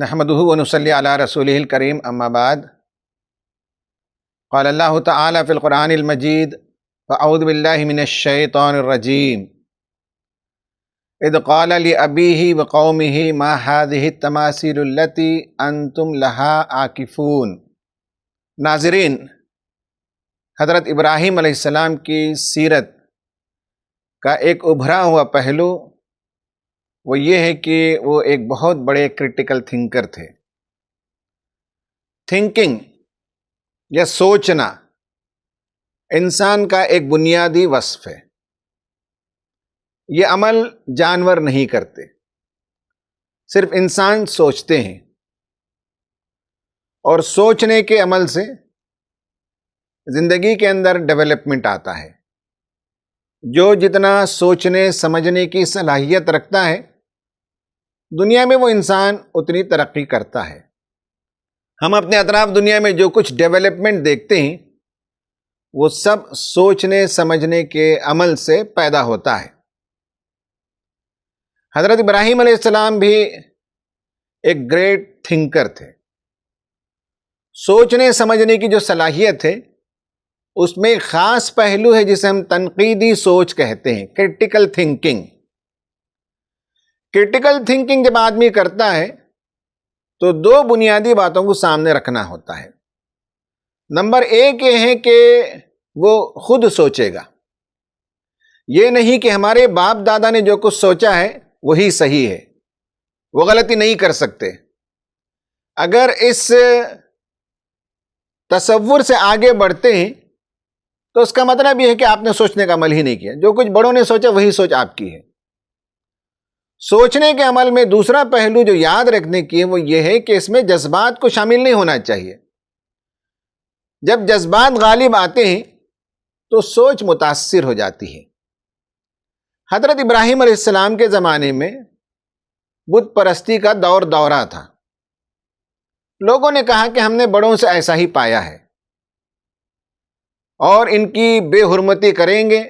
نحمده ونصلی علی رسولہ الکریم اما بعد قال اللہ تعالی فی القرآن المجید فاعوذ باللہ من الشیطان الرجیم اذ قال لأبیہ وقومہ ما هذه التماثیل التي انتم لها عاکفون۔ ناظرین، حضرت ابراہیم علیہ السلام کی سیرت کا ایک ابھرا ہوا پہلو وہ یہ ہے کہ وہ ایک بہت بڑے کرٹیکل تھنکر تھے۔ تھنکنگ یا سوچنا انسان کا ایک بنیادی وصف ہے۔ یہ عمل جانور نہیں کرتے، صرف انسان سوچتے ہیں، اور سوچنے کے عمل سے زندگی کے اندر ڈیولپمنٹ آتا ہے۔ جو جتنا سوچنے سمجھنے کی صلاحیت رکھتا ہے دنیا میں وہ انسان اتنی ترقی کرتا ہے۔ ہم اپنے اطراف دنیا میں جو کچھ ڈیولپمنٹ دیکھتے ہیں وہ سب سوچنے سمجھنے کے عمل سے پیدا ہوتا ہے۔ حضرت ابراہیم علیہ السلام بھی ایک گریٹ تھنکر تھے۔ سوچنے سمجھنے کی جو صلاحیت ہے اس میں ایک خاص پہلو ہے جسے ہم تنقیدی سوچ کہتے ہیں، کرٹیکل تھنکنگ۔ کرٹیکل تھنکنگ جب آدمی کرتا ہے تو دو بنیادی باتوں کو سامنے رکھنا ہوتا ہے۔ نمبر ایک یہ ہے کہ وہ خود سوچے گا، یہ نہیں کہ ہمارے باپ دادا نے جو کچھ سوچا ہے وہی صحیح ہے، وہ غلطی نہیں کر سکتے۔ اگر اس تصور سے آگے بڑھتے ہیں تو اس کا مطلب یہ ہے کہ آپ نے سوچنے کا عمل ہی نہیں کیا، جو کچھ بڑوں نے سوچا وہی سوچ آپ کی ہے۔ سوچنے کے عمل میں دوسرا پہلو جو یاد رکھنے کی ہے وہ یہ ہے کہ اس میں جذبات کو شامل نہیں ہونا چاہیے۔ جب جذبات غالب آتے ہیں تو سوچ متاثر ہو جاتی ہے۔ حضرت ابراہیم علیہ السلام کے زمانے میں بت پرستی کا دورہ تھا۔ لوگوں نے کہا کہ ہم نے بڑوں سے ایسا ہی پایا ہے، اور ان کی بے حرمتی کریں گے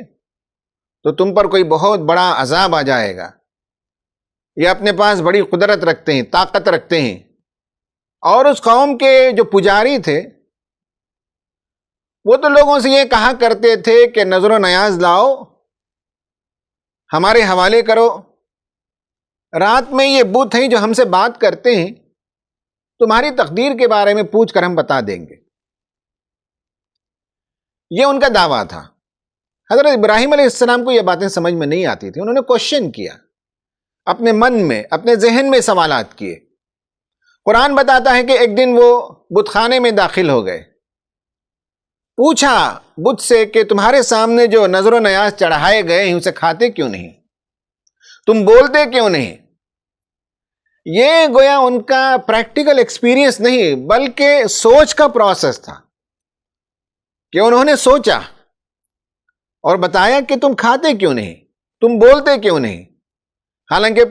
تو تم پر کوئی بہت بڑا عذاب آ جائے گا۔ یہ اپنے پاس بڑی قدرت رکھتے ہیں، طاقت رکھتے ہیں۔ اور اس قوم کے جو پجاری تھے وہ تو لوگوں سے یہ کہا کرتے تھے کہ نظر و نیاز لاؤ، ہمارے حوالے کرو، رات میں یہ بت ہیں جو ہم سے بات کرتے ہیں، تمہاری تقدیر کے بارے میں پوچھ کر ہم بتا دیں گے۔ یہ ان کا دعویٰ تھا۔ حضرت ابراہیم علیہ السلام کو یہ باتیں سمجھ میں نہیں آتی تھی۔ انہوں نے کوشچن کیا، اپنے من میں، اپنے ذہن میں سوالات کیے۔ قرآن بتاتا ہے کہ ایک دن وہ بت خانے میں داخل ہو گئے، پوچھا بت سے کہ تمہارے سامنے جو نظر و نیاز چڑھائے گئے ہیں اسے کھاتے کیوں نہیں، تم بولتے کیوں نہیں؟ یہ گویا ان کا پریکٹیکل ایکسپیرینس نہیں بلکہ سوچ کا پروسیس تھا کہ انہوں نے سوچا اور بتایا کہ تم کھاتے کیوں نہیں، تم بولتے کیوں نہیں۔ حالانکہ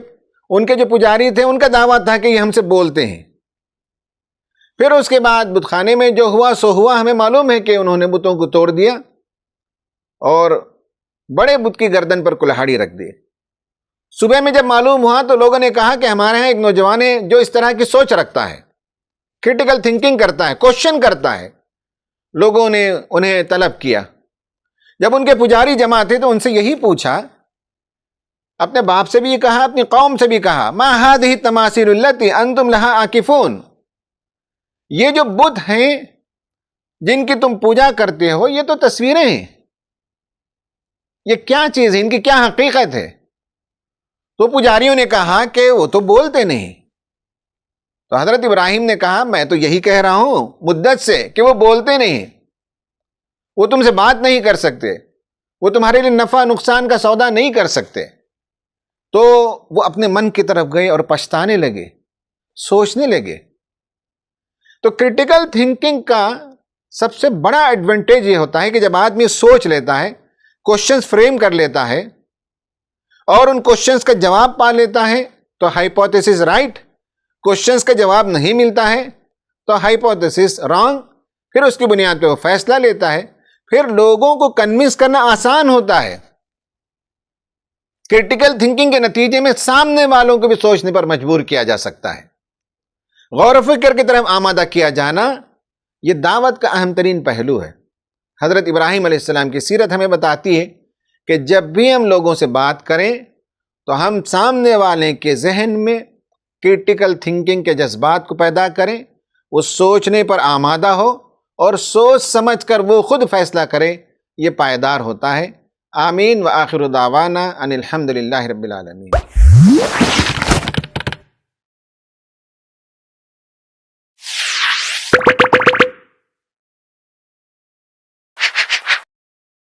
ان کے جو پجاری تھے ان کا دعویٰ تھا کہ یہ ہم سے بولتے ہیں۔ پھر اس کے بعد بت خانے میں جو ہوا سو ہوا۔ ہمیں معلوم ہے کہ انہوں نے بتوں کو توڑ دیا اور بڑے بت کی گردن پر کلہاڑی رکھ دی۔ صبح میں جب معلوم ہوا تو لوگوں نے کہا کہ ہمارے ہاں ایک نوجوان ہے جو اس طرح کی سوچ رکھتا ہے، کرٹیکل تھنکنگ کرتا ہے، کوشچن کرتا ہے۔ لوگوں نے انہیں طلب کیا۔ جب ان کے پجاری جمع تھے تو ان سے یہی پوچھا، اپنے باپ سے بھی یہ کہا، اپنی قوم سے بھی کہا، ما هذه التماثيل التي انتم لها عاکفون۔ یہ جو بت ہیں جن کی تم پوجا کرتے ہو یہ تو تصویریں ہیں، یہ کیا چیز ہے، ان کی کیا حقیقت ہے؟ تو پجاریوں نے کہا کہ وہ تو بولتے نہیں۔ تو حضرت ابراہیم نے کہا میں تو یہی کہہ رہا ہوں مدت سے کہ وہ بولتے نہیں، وہ تم سے بات نہیں کر سکتے، وہ تمہارے لیے نفع نقصان کا سودا نہیں کر سکتے۔ تو وہ اپنے من کی طرف گئے اور پچھتانے لگے، سوچنے لگے۔ تو کرٹیکل تھنکنگ کا سب سے بڑا ایڈوانٹیج یہ ہوتا ہے کہ جب آدمی سوچ لیتا ہے، کوشچنز فریم کر لیتا ہے اور ان کوشچنز کا جواب پا لیتا ہے تو ہائپوتھیسس رائٹ، کوشچنز کا جواب نہیں ملتا ہے تو ہائپوتھیسس رانگ، پھر اس کی بنیاد پہ وہ فیصلہ لیتا ہے، پھر لوگوں کو کنونس کرنا آسان ہوتا ہے۔ کرٹیکل تھنکنگ کے نتیجے میں سامنے والوں کو بھی سوچنے پر مجبور کیا جا سکتا ہے۔ غور و فکر کی طرف آمادہ کیا جانا یہ دعوت کا اہم ترین پہلو ہے۔ حضرت ابراہیم علیہ السلام کی سیرت ہمیں بتاتی ہے کہ جب بھی ہم لوگوں سے بات کریں تو ہم سامنے والے کے ذہن میں کرٹیکل تھنکنگ کے جذبات کو پیدا کریں، وہ سوچنے پر آمادہ ہو اور سوچ سمجھ کر وہ خود فیصلہ کرے، یہ پائیدار ہوتا ہے۔ آمین وآخر دعوانا ان الحمد للہ رب العالمین۔